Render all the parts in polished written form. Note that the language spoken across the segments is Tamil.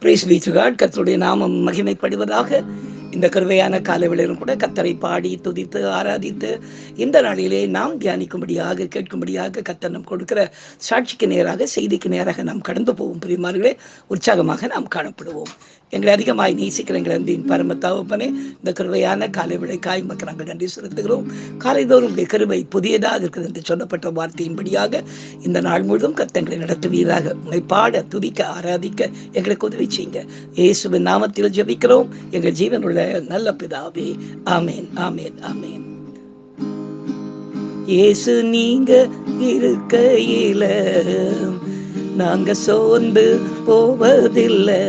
Price B to God. கர்த்தருடைய நாமம் மகிமைப்படுவதாக. இந்த கருவையான காலவெளியிலும் கூட கர்த்தரை பாடி துதித்து ஆராதித்து இந்த நாளிலே நாம் தியானிக்கும்படியாக கேட்கும்படியாக கர்த்தர் நம் கொடுக்கிற சாட்சிக்கு நேராக செய்திக்கு நேராக நாம் கடந்து போவோம். பிரியமானவர்களே, உற்சாகமாக நாம் காணப்படுவோம். எங்களை அதிகமாய் நேசிக்கிற எங்கள் அன்பின் பரம தகப்பனே, இந்த கருவையான காலை விளைக்காய் மக்கள் நாங்கள் நன்றி செலுத்துகிறோம். காலைதோறும் கருவை புதியதாக இருக்குது என்று சொல்லப்பட்ட வார்த்தையின்படியாக இந்த நாள் முழுவதும் கர்த்தங்களை நடத்துவீராக. உங்களை பாட துதிக்க ஆராதிக்க எங்களுக்கு உதவி செய்யுங்க. இயேசுவின் நாமத்தில் ஜெபிக்கிறோம் எங்கள் ஜீவனுள்ள நல்ல பிதாவே. ஆமேன், ஆமேன், ஆமேன். இயேசு நீங்க இருக்கையில நாங்க சோர்ந்து போவதில்லை.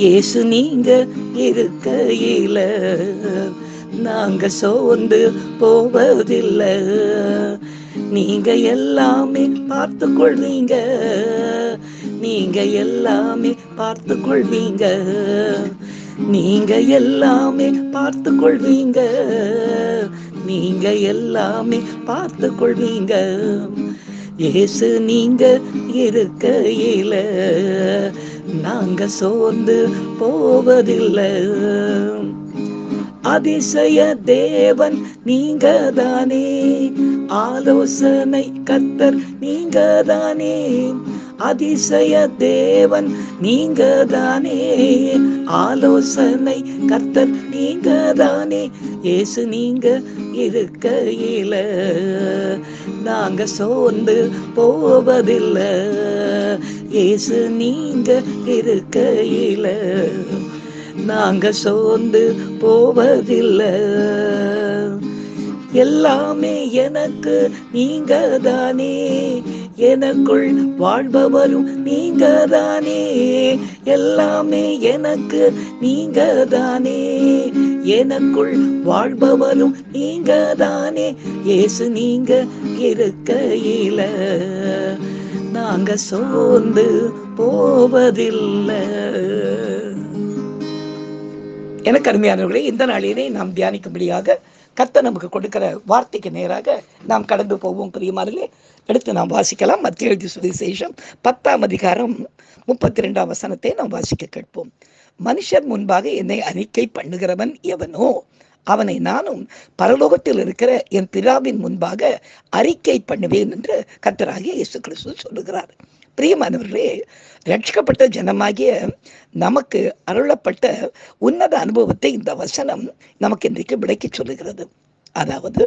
இயேசு நீங்க இருக்கையில நாங்க சோர்ந்து போவதில்லை. நீங்க எல்லாமே பார்த்து கொள்வீங்க, நீங்க எல்லாமே பார்த்து கொள்வீங்க, நீங்க எல்லாமே பார்த்து கொள்வீங்க, நீங்க எல்லாமே பார்த்து கொள்வீங்க. இயேசு நீங்க இருக்கையில நாங்க சோர்ந்து போவதில்லை. அதிசய தேவன் நீங்க தானே, ஆலோசனை கர்த்தர் நீங்க தானே. அதிசய தேவன் நீங்க தானே, ஆலோசனை கர்த்தர் நீங்க தானே. இயேசு நீங்க இருக்கையில நாங்க சோர்ந்து போவதில்லை. இயேசு நீங்க இருக்கையில நாங்க சோர்ந்து போவதில்லை. எல்லாமே எனக்கு நீங்க தானே, எனக்குள் வாழ்பவரும் நீங்க தானே. எல்லாமே எனக்கு நீங்க தானே, எனக்குள் வாழ்பவரும் நீங்க தானே. இயேசு நீங்க இருக்கையில நாங்க சோர்ந்து போவதில்லை. எனக்கு அருமையானவர்களே, இந்த நாளிலே நாம் தியானிக்கும்படியாக கர்த்தர் நமக்கு கொடுக்கிற வார்த்தைக்கு நேராக நாம் கடந்து போவோம். பிரியமானவர்களே, எடுத்து நாம் வாசிக்கலாம். மத்தேயு எழுதிய சுவிசேஷம் 10ஆம் அதிகாரம் 32ஆம் வசனத்தை நாம் வாசிக்க கேட்போம். மனுஷர் முன்பாக என்னை அறிக்கை பண்ணுகிறவன் எவனோ அவனை நானும் பரலோகத்தில் இருக்கிற என் பிதாவின் முன்பாக அறிக்கை பண்ணுவேன் என்று கர்த்தராகிய இயேசு கிறிஸ்து சொல்லுகிறார். பிரியமானவர்களே, ரட்சிக்கப்பட்ட ஜனமாகிய நமக்கு அருளப்பட்ட உன்னத அனுபவத்தை இந்த வசனம் நமக்கு இன்றைக்கு விளக்கி சொல்லுகிறது. அதாவது,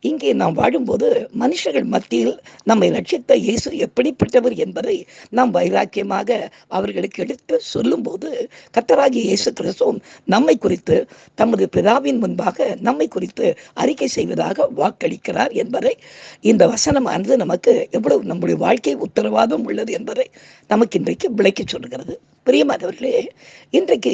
இங்கே நாம் வாழும்போது மனுஷர்கள் மத்தியில் நம்மை ரட்சித்த இயேசு எப்படிப்பட்டவர் என்பதை நாம் வைராக்கியமாக அவர்களுக்கு எடுத்து சொல்லும் போது கர்த்தராகிய இயேசு கிறிஸ்து நம்மை குறித்து தமது பிதாவின் முன்பாக நம்மை குறித்து அறிக்கை செய்வதாக வாக்களிக்கிறார் என்பதை இந்த வசனமானது நமக்கு எவ்வளவு நம்முடைய வாழ்க்கை உத்தரவாதம் உள்ளது என்பதை நமக்கு இன்றைக்கு விளக்கி சொல்லுகிறது. பிரியமானவர்களே, இன்றைக்கு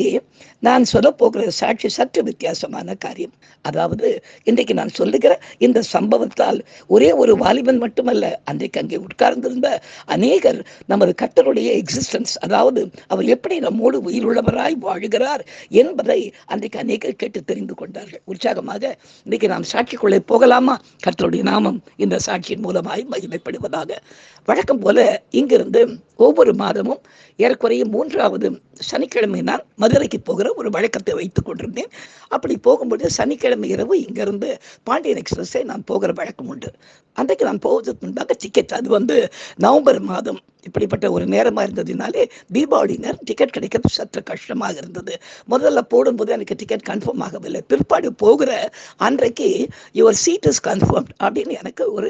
நான் சொல்ல போகிற சாட்சி சற்று வித்தியாசமான காரியம். அதாவது, இன்றைக்கு நான் சொல்லுகிற இந்த சம்பவத்தால் ஒரே ஒரு வாலிபன் மட்டுமல்ல, அன்றைக்கு அங்கே உட்கார்ந்திருந்த அநேகர் நமது கர்த்தருடைய எக்ஸிஸ்டன்ஸ், அதாவது அவர் எப்படி நம்மோடு உயிருள்ளவராய் வாழுகிறார் என்பதை அன்றைக்கு அநேகர் கேட்டு தெரிந்து கொண்டார்கள். உற்சாகமாக இன்றைக்கு நாம் சாட்சிக்குள்ளே போகலாமா? கர்த்தருடைய நாமம் இந்த சாட்சியின் மூலமாய் மகிமைப்படுவதாக. வழக்கம் போல இங்கிருந்து ஒவ்வொரு மாதமும் ஏறக்குறைய 3வது சனிக்கிழமை நான் மதுரைக்கு போகிற ஒரு வழக்கத்தை வைத்துக் கொண்டிருந்தேன். அப்படி போகும்போது சனிக்கிழமை இரவு இங்கிருந்து பாண்டியன் எக்ஸ்பிரஸை நான் போகிற வழக்கம் உண்டு. அன்றைக்கு நான் போவதற்கு முன்பாக டிக்கெட், அது நவம்பர் மாதம் இப்படிப்பட்ட ஒரு நேரமாக இருந்ததுனாலே தீபாவளி நேரம் டிக்கெட் கிடைக்கிறது சற்று கஷ்டமாக இருந்தது. முதல்ல போடும்போது எனக்கு டிக்கெட் கன்ஃபார்ம் ஆகவில்லை. பிற்பாடு போகிற அன்றைக்கு யுவர் சீட் இஸ் கன்ஃபார்ம்ட் அப்படின்னு எனக்கு ஒரு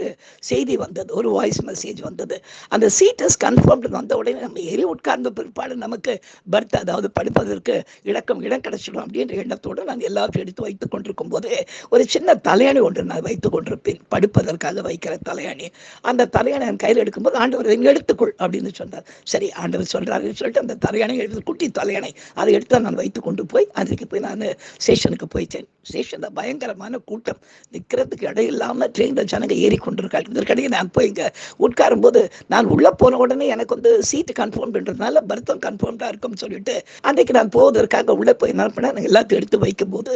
செய்தி வந்தது, ஒரு வாய்ஸ் மெசேஜ் வந்தது. அந்த சீட் இஸ் கன்ஃபார்ம்டு வந்த உடனே நம்ம ஏறி உட்கார்ந்த பிற்பாடு நமக்கு பர்த், அதாவது படுப்பதற்கு இடம் கிடைச்சிடும் அப்படின்ற எண்ணத்தோடு நான் எல்லாத்தையும் எடுத்து வைத்துக் கொண்டிருக்கும் போது ஒரு சின்ன தலையணை ஒன்று நான் வைத்துக் கொண்டிருப்பேன், படுப்பதற்காக வைக்கிற தலையணை. அந்த தலையணை என் கையில் எடுக்கும்போது ஆண்டவர் எடுத்துக்கொள் அப்படின்னு சொன்னார். சரி, ஆண்டவர் சொல்றாருன்னு சொல்லிட்டு அந்த தலையணை எடுத்து, குட்டி தலையணை, அதை எடுத்து நான் வைத்து கொண்டு போய் அன்றைக்கு போய் நான் ஸ்டேஷனுக்கு போயிட்டேன். ஸ்டேஷனில் பயங்கரமான கூட்டம், நிற்கிறதுக்கு இடம் இல்லாமல் ட்ரெயினில் ஜனங்க ஏறி கொண்டிருக்காங்க. இதற்கிடையே நான் போய் இங்கே உட்காரும் போது நான் உள்ளே போன உடனே எனக்கு சீட்டு கன்ஃபார்ம் பண்ணுறதுனால பர்த்தம் கன்ஃபார்ம்டாக இருக்கும்னு சொல்லிட்டு அன்றைக்கு நான் போவதற்காக உள்ளே போய் என்ன பண்ணேன், எல்லாத்தையும் எடுத்து வைக்கும் போது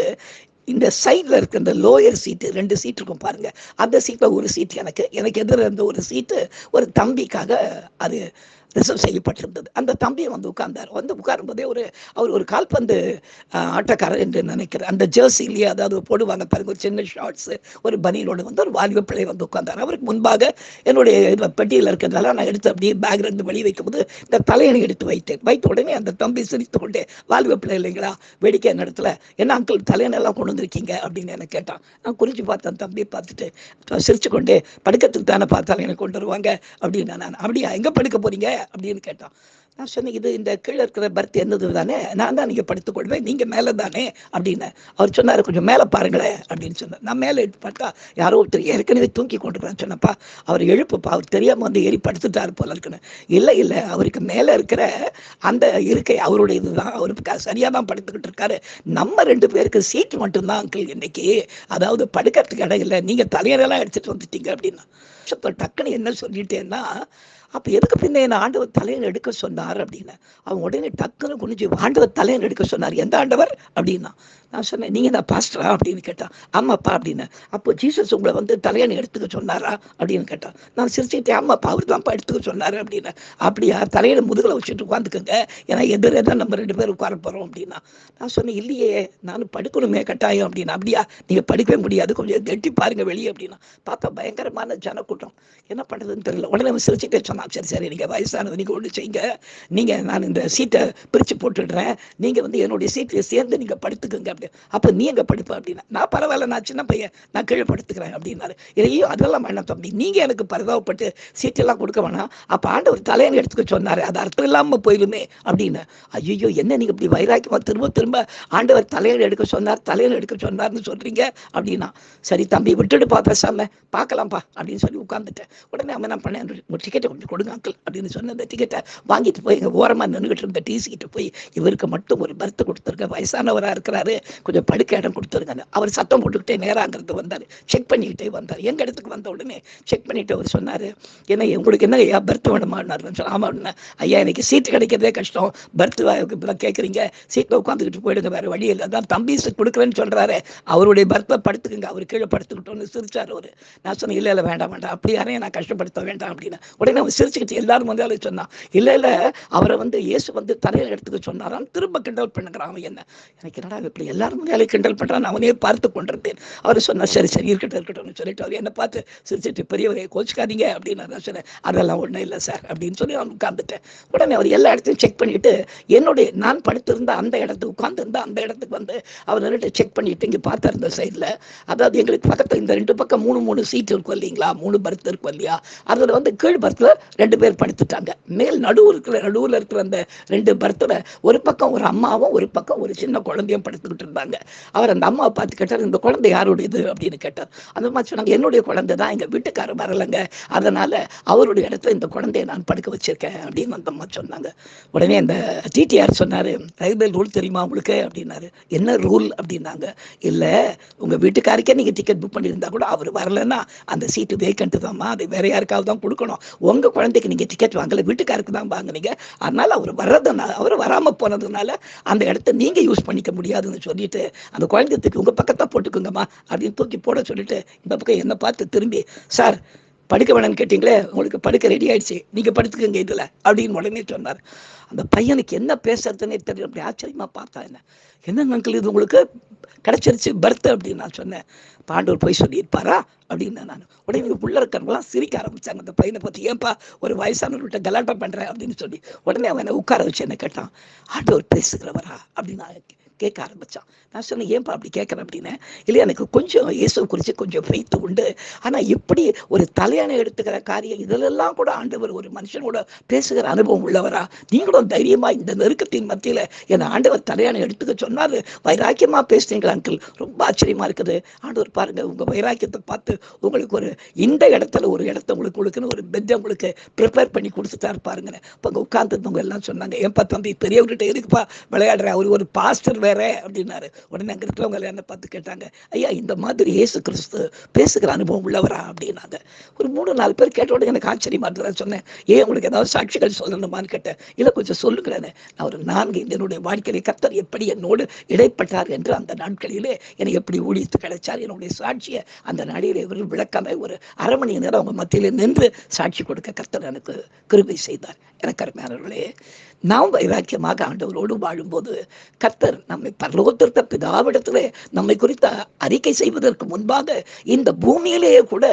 இந்த சைடில் இருக்க இந்த லோயர் சீட்டு 2 சீட் இருக்கும் பாருங்க, அந்த சீட்டில் ஒரு சீட் எனக்கு எதிர இருந்த ஒரு சீட்டு ஒரு தம்பிக்காக அது ரிசர்வ் செய்யப்பட்டிருந்தது. அந்த தம்பியை வந்து உட்கார்ந்தார். வந்து உட்காரும்போதே அவர் ஒரு கால்பந்து ஆட்டக்காரர் என்று நினைக்கிறேன். அந்த ஜெர்சிலேயே, அதாவது போடுவாங்க பாருங்க, ஒரு சின்ன ஷார்ட்ஸு, ஒரு பனியனோடு வந்து ஒரு வாலிப பிள்ளை வந்து உட்கார்ந்தார். அவருக்கு முன்பாக என்னுடைய பெட்டியில் இருக்கிறதால நான் எடுத்து அப்படியே பேக்லேருந்து வெளியே வைக்கும்போது இந்த தலையணை எடுத்து வைத்தேன். வைத்த உடனே அந்த தம்பி சிரித்து கொண்டே, வாலிப பிள்ளை இல்லைங்களா, வேடிக்கை இடத்துல, என்ன அங்கிள் தலையணெல்லாம் கொண்டு வந்திருக்கீங்க அப்படின்னு எனக்கு கேட்டான். நான் குறித்து பார்த்தேன். தம்பியை பார்த்துட்டு சிரிச்சு கொண்டே, படுக்கிறதுக்கு தானே பார்த்தாலும் எனக்கு கொண்டு வருவாங்க அப்படின்னு. நான் அப்படியா, எங்கே படுக்க போறீங்க அப்படின்னு கேட்டான். நான் சொன்னேன், இது இந்த கீழே இருக்கிற பர்த் என்னது தானே, நான் தான் நீங்கள் படுத்துக்கொள்வேன், நீங்கள் மேலே தானே அப்படின்னு. அவர் சொன்னார், கொஞ்சம் மேலே பாருங்களேன் அப்படின்னு சொன்னார். நான் மேலே எடுத்து பார்த்தா யாரோ ஒருத்தர் ஏற்கனவே தூக்கி கொண்டுருக்கான்னு சொன்னப்பா, அவர் எழுப்புப்பா, அவர் தெரியாமல் வந்து ஏறி படுத்துட்டார் போல இருக்குன்னு. இல்லை அவருக்கு மேலே இருக்கிற அந்த இருக்கை அவருடைய இதுதான், அவருக்கு சரியாக தான் படுத்துக்கிட்டு இருக்காரு. நம்ம 2 பேருக்கு சீட்டு மட்டும்தான் அங்கிள் இன்னைக்கு, அதாவது படுக்கிறதுக்கு இடம் இல்லை, நீங்கள் தலையெல்லாம் எடுத்துகிட்டு வந்துட்டீங்க அப்படின்னா. டக்குன்னு என்ன சொல்லிட்டேன்னா, அப்போ எதுக்கு பின்ன என்ன ஆண்டவர் தலையணை எடுக்க சொன்னார் அப்படின்னு. அவன் உடனே டக்குன்னு குனிஞ்சு, ஆண்டவர் தலையணை எடுக்க சொன்னார், எந்த ஆண்டவர் அப்படின்னா. நான் சொன்னேன், நீங்கள் தான் பாஸ்டரா அப்படின்னு கேட்டான். ஆமாப்பா அப்படின்னு. அப்போ ஜீசஸ் உங்களை வந்து தலையணை எடுத்துக்க சொன்னாரா அப்படின்னு கேட்டான். நான் சிரிச்சுக்கிட்டே, ஆமாப்பா அவர் தான்ப்பா எடுத்துக்க சொன்னார் அப்படின்னு. அப்படியா, தலையணை முதுகில் வச்சுட்டு உட்காந்துக்குங்க, ஏன்னா எதிரே தான் நம்ம 2 பேர் உட்கார போகிறோம் அப்படின்னா. நான் சொன்னேன், இல்லையே நானும் படுக்கணுமே கட்டாயம் அப்படின்னா. அப்படியா, நீங்கள் படிக்கவே முடியாது, கொஞ்சம் கெட்டி பாருங்க வெளியே அப்படின்னா. பார்த்தா பயங்கரமான ஜனக்கூட்டம், என்ன பண்ணுறதுன்னு தெரியல. உடனே அவன் சிரிச்சுட்டே சொன்னான், சரி நீங்கள் வயசானது, நீங்கள் ஒன்று செய்யுங்க, நீங்கள் நான் இந்த சீட்டை பிரித்து போட்டுடுறேன், நீங்கள் வந்து என்னுடைய சீட்டில் சேர்ந்து நீங்கள் படுத்துக்குங்க அப்படி. அப்போ நீ எங்கே படுப்ப அப்படின்னா. நான் பரவாயில்ல, நான் சின்ன பையன், நான் கீழே படுத்துக்கிறேன் அப்படின்னாரு. இதையும் அதெல்லாம் வேணாம் தம்பி, நீங்கள் எனக்கு பரிதாபப்பட்டு சீட்டெல்லாம் கொடுக்க வேணாம், அப்போ ஆண்டவர் தலையணை எடுத்துக்க சொன்னார், அது அர்த்தம் இல்லாமல் போயிடுமே அப்படின்னு. ஐயோ, என்ன நீங்கள் இப்படி வைராக்கியமாக திரும்ப திரும்ப ஆண்டவர் தலையணை எடுக்க சொன்னார், தலையணை எடுக்க சொன்னார்னு சொல்கிறீங்க அப்படின்னா. சரி தம்பி, விட்டுடுப்பா, பேசாம பார்க்கலாம்ப்பா அப்படின்னு சொல்லி உட்காந்துட்டேன். உடனே அவன் என்ன பண்ணேன், ஒரு டிக்கெட்டை கொஞ்சம் கொடுங்க அங்கிள் அப்படின்னு சொன்ன. அந்த டிக்கெட்டை வாங்கிட்டு போய் எங்கள் ஓரமாக நின்றுகிட்டு இருந்த டிசிக்கிட்ட போய், இவருக்கு மட்டும் ஒரு பர்த் கொடுத்துருங்க, வயசானவராக இருக்கிறாரு, கொஞ்சம் படுக்க இடம் கொடுத்துருங்க. அவர் சத்தம் போட்டுக்கிட்டே நேராங்கிறது வந்தார், செக் பண்ணிக்கிட்டே வந்தார். எங்கள் இடத்துக்கு வந்த உடனே செக் பண்ணிட்டு அவர் சொன்னார், ஏன்னா உங்களுக்கு என்ன ஐயா பர்த் வேணுமான்னாரு. ஆமாம் ஐயா, எனக்கு சீட்டு கிடைக்கிறதே கஷ்டம், பர்த் கேட்குறீங்க, சீட்டில் உட்காந்துக்கிட்டு போயிடுங்க, வேறு வழி இல்லை, அதான் தம்பி கொடுக்குறேன்னு சொல்கிறாரு, அவருடைய பர்த்தை படுத்துக்குங்க, அவர் கீழே படுத்துக்கிட்டோன்னு சிரிச்சார் அவர். நான் சொன்னேன், இல்லை வேண்டாம் அப்படி யாரையும் நான் கஷ்டப்படுத்த வேண்டாம் அப்படின்னு. உடனே அவன் சிரிச்சுக்கிட்டு எல்லாரும் வந்து சொன்னான், இல்லை அவரை வந்து இயேசு வந்து தலையில் எடுத்துக்க சொன்னாராம், திரும்ப கிண்டல் பண்ணுறான் அவன். என்ன எனக்கு என்னடா இப்படி எல்லாரும் வந்து கிண்டல் பண்ணுறான், அவனே பார்த்து கொண்டிருந்தேன். அவர் சொன்னார், சரி இருக்கட்டும்னு சொல்லிட்டு அவர் என்னை பார்த்து சிரிச்சுட்டு, பெரியவரை கோச்சிக்காதீங்க அப்படின்னு. நான் சொன்னேன், அதெல்லாம் ஒன்றும் இல்லை சார் அப்படின்னு சொல்லி நான் உட்காந்துட்டேன். உடனே அவர் எல்லா இடத்தையும் செக் பண்ணிட்டு, நான் படுத்திருந்த அந்த இடத்துக்கு உட்காந்துருந்த அந்த இடத்துக்கு வந்து அவர் நின்றுட்டு செக் பண்ணிட்டு இங்கே பார்த்தார் இந்த சைடில், அதாவது எங்களுக்கு பக்கத்தில் இந்த 2 பக்கம் 3 சீட் இருக்கும் இல்லைங்களா, 3 பர்த் இருக்கும் இல்லையா, அதில் வந்து கீழ் பர்த்தில் 2 பேர் படுத்துட்டாங்க, மேல் நடுவில் இருக்கிற அந்த 2 பர்த்தில் ஒரு பக்கம் ஒரு அம்மாவும் ஒரு பக்கம் ஒரு சின்ன குழந்தையும் படுத்துக்கிட்டு இருந்தாங்க. அவர் அந்த அம்மாவை பார்த்து கேட்டார், இந்த குழந்தை யாருடையது அப்படின்னு கேட்டார். அந்த மாதிரி சொன்னாங்க, என்னுடைய குழந்தை தான், எங்கள் வீட்டுக்காரர் வரலைங்க, அதனால அவருடைய இடத்துல இந்த குழந்தையை நான் படுக்க வச்சிருக்கேன் அப்படின்னு அந்த அம்மா சொன்னாங்க. உடனே அந்த டிடிஆர் சொன்னார், ரயில்வே ரூல் தெரியுமா உங்களுக்கு அப்படின்னாரு. என்ன ரூல் அப்படின்னாங்க. இல்லை, உங்கள் வீட்டுக்காருக்கே நீங்கள் டிக்கெட் புக் பண்ணியிருந்தா கூட அவர் வரலன்னா அந்த சீட்டு வேக்கன்ட்டு தான்மா, அது வேற யாருக்காவது தான் கொடுக்கணும், உங்கள் குழந்தைக்கு நீங்கள் டிக்கெட் வாங்கலை, வீட்டுக்காருக்கு தான் வாங்கினீங்க, அதனால அவர் வராமல் போனதுனால அந்த இடத்த நீங்கள் யூஸ் பண்ணிக்க முடியாதுன்னு சொல்லிட்டு, அந்த குழந்தைக்கு உங்கள் பக்கத்தான் போட்டுக்குங்கம்மா அப்படின்னு தூக்கி போட சொல்லிட்டு இந்த பக்கம் என்னை பார்த்து திரும்பி, சார் படுக்க வேணும்னு கேட்டிங்களே, உங்களுக்கு படுக்க ரெடி ஆயிடுச்சு, நீங்கள் படுத்துக்குங்க இதில் அப்படின்னு உடனே சொன்னார். அந்த பையனுக்கு என்ன பேசுறதுன்னே தெரியல, அப்படி ஆச்சரியமாக பார்த்தா, என்ன அங்கிள் இது உங்களுக்கு கிடைச்சிருச்சு பர்த் அப்படின்னு நான் சொன்னேன். பாண்டவர் போய் சொல்லியிருப்பாரா அப்படின்னு நான். உடனே உள்ள இருக்கிறவங்களாம் சிரிக்க ஆரம்பிச்சாங்க அந்த பையனை பற்றி, ஏன்பா ஒரு வயசானவர்கிட்ட கலாட்டம் பண்ணுறேன் அப்படின்னு சொல்லி. உடனே அவனை உட்கார வச்சு என்ன கேட்டான், ஆண்டவர் பேசுகிறவரா அப்படின்னு கேட்க ஆரம்பித்தான். நான் சொன்னேன், ஏன்பா அப்படி கேட்குறேன் அப்படின்னு. இல்லை, எனக்கு கொஞ்சம் இயேசு குறித்து கொஞ்சம் ஃபெய்த்து உண்டு, ஆனால் இப்படி ஒரு தலையணை எடுத்துக்கிற காரியம் இதிலெல்லாம் கூட ஆண்டவர் ஒரு மனுஷனோட பேசுகிற அனுபவம் உள்ளவரா, நீங்களும் தைரியமாக இந்த நெருக்கத்தின் மத்தியில் என்னை ஆண்டவர் தலையணை எடுத்துக்க சொன்னார், வைராக்கியமாக பேசுனீங்களா அங்கிள், ரொம்ப ஆச்சரியமாக இருக்குது, ஆண்டவர் பாருங்கள் உங்கள் வைராக்கியத்தை பார்த்து உங்களுக்கு ஒரு இந்த இடத்துல ஒரு இடத்த உங்களுக்குன்னு ஒரு பெட்டை உங்களுக்கு ப்ரிப்பேர் பண்ணி கொடுத்துட்டாரு பாருங்க. இப்போ அங்கே உட்காந்துருந்தவங்க எல்லாம் சொன்னாங்க, ஏன்பா தம்பி பெரியவர்கிட்ட எதுக்குப்பா விளையாடுற, அவர் ஒரு பாஸ்டர் வேற அப்படின்னாரு. உடனே அங்க இருக்கிறவங்க என்ன பார்த்து கேட்டாங்க, ஐயா இந்த மாதிரி இயேசு கிறிஸ்து பேசுகிற அனுபவம் உள்ளவரா அப்படின்னாங்க. ஒரு 3-4 பேர் கேட்ட உடனே எனக்கு ஆச்சரியமா இருந்தது. சொன்னேன், ஏன் உங்களுக்கு ஏதாவது சாட்சிகள் சொல்லணுமான்னு கேட்டேன். இல்லை கொஞ்சம் சொல்லுகிறேன். நான் ஒரு 4 என்னுடைய வாழ்க்கையிலே கர்த்தர் எப்படி என்னோடு இடைப்பட்டார் என்று அந்த நாட்களிலே எனக்கு எப்படி ஊழியத்து கிடைச்சார் என்னுடைய சாட்சியை அந்த நாளிலே இவர்கள் விளக்காம ஒரு அரை மணி நேரம் அவங்க மத்தியில் நின்று சாட்சி கொடுக்க கர்த்தர் எனக்கு கிருபை செய்தார். எனக்கு அருமையானவர்களே, நாம் வைராக்கியமாக ஆண்டவரோடு வாழும்போது கர்த்தர் நம்மை பரலோகத்திற்க பிதாவிடத்திலே நம்மை குறித்த அறிக்கை செய்வதற்கு முன்பாக இந்த பூமியிலேயே கூட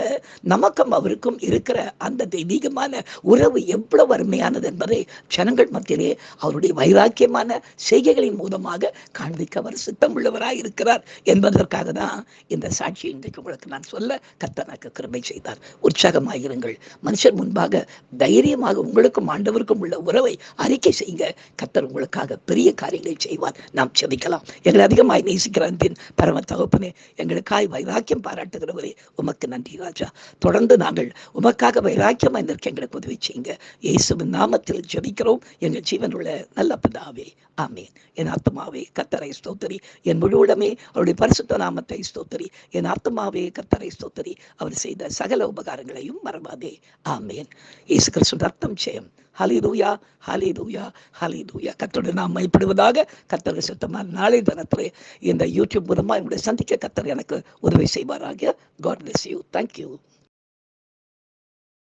நமக்கும் அவருக்கும் இருக்கிற அந்த தெய்வீகமான உறவு எவ்வளவு அருமையானது என்பதை ஜனங்கள் மத்தியிலே அவருடைய வைராக்கியமான செய்கைகளின் மூலமாக காண்பிக்க அவர் சித்தம் உள்ளவராய் இருக்கிறார் என்பதற்காக தான் இந்த சாட்சி இன்றைக்கு உங்களுக்கு நான் சொல்ல கர்த்தர் எனக்கு கிருபை செய்தார். உற்சாகமாயிருங்கள். மனுஷர் முன்பாக தைரியமாக உங்களுக்கும் ஆண்டவருக்கும் உள்ள உறவை அறிக்கை செய்யுங்க. கர்த்தர் உங்களுக்காக பெரிய காரியங்களை செய்வார். நாம் செபிக்கலாம். எங்களை அதிகமாய் நேசிக்கிற அன்பின் பரம தகப்பனே, எங்களுக்காய் வைராக்கியம் பாராட்டுகிறவரே உமக்கு நன்றி ராஜா. தொடர்ந்து நாங்கள் உமக்காக வைராக்கியமாய் நிற்க எங்களுக்கு உதவி செய்யுங்க. இயேசுவின் நாமத்தில் ஜெபிக்கிறோம் எங்கள் ஜீவனுள்ள நல்ல பிதாவே, ஆமேன். என் ஆத்துமாவே கர்த்தரை ஸ்தோத்திரி, என் முழு உடமே அவருடைய பரிசுத்த நாமத்தை ஸ்தோத்திரி. என் ஆத்துமாவே கர்த்தரை ஸ்தோத்திரி, அவர் செய்த சகல உபகாரங்களையும் மறவாதே, ஆமேன். இயேசு கிறிஸ்து ரத்தம் ஜெயம். ஹல்லேலூயா, ஹல்லேலூயா, ஹல்லேலூயா. கர்த்தருடைய நாமம் மகிமைப்படுவதாக. கர்த்தருக்கு சுத்தமாக நாளை தினத்திலே இந்த யூடியூப் மூலமாக உங்களை சந்திக்க கர்த்தர் எனக்கு உதவி செய்வாராக. God bless you. Thank you.